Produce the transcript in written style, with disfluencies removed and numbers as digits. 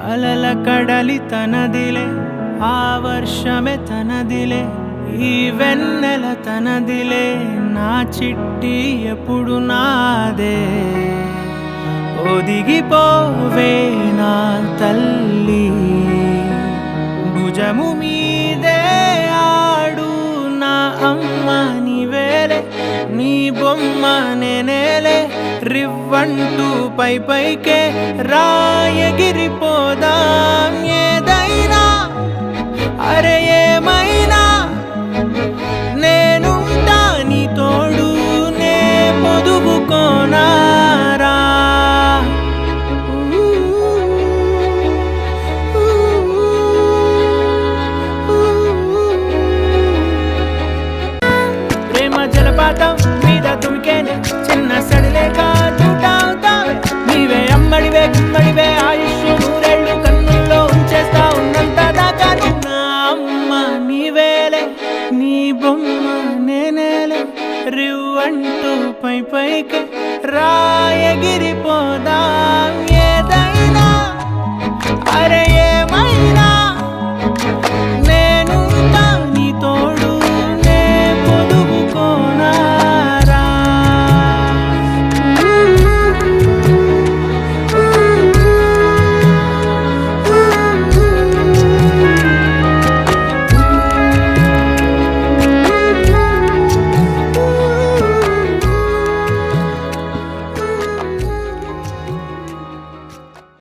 అలల కడలి తనదిలే ఆ వర్షమే తనదిలే ఈ వెన్నెల తనదిలే నా చిట్టి ఎప్పుడు నాదే ఒదిగిపోవే నా తల్లి భుజము మీదే ఆడు నా అమ్మ నీవేలే నీ బొమ్మ నేనేలే రివ్వంటూ పై పైకే రాయగిరిపోదాం ఏదైనా అరే ఏమైనా నేనుంటా నీ తోడు నే పొదుపుకోనారా ప్రేమ జలపాతం మీద తుమికేనే చిన్న సడిలేక చూటావుతావే నీవే అమ్మడివే గుమ్మడివే ఆయుష్ నూరేళ్ళు కన్నుల్లో ఉంచేస్తా ఉన్నంత దాకా నా అమ్మ నీవేలే నీ బొమ్మ నేనేలే రివ్వంటూ పై పైకి రాయగిరిపోదాం ఏదైనా అరే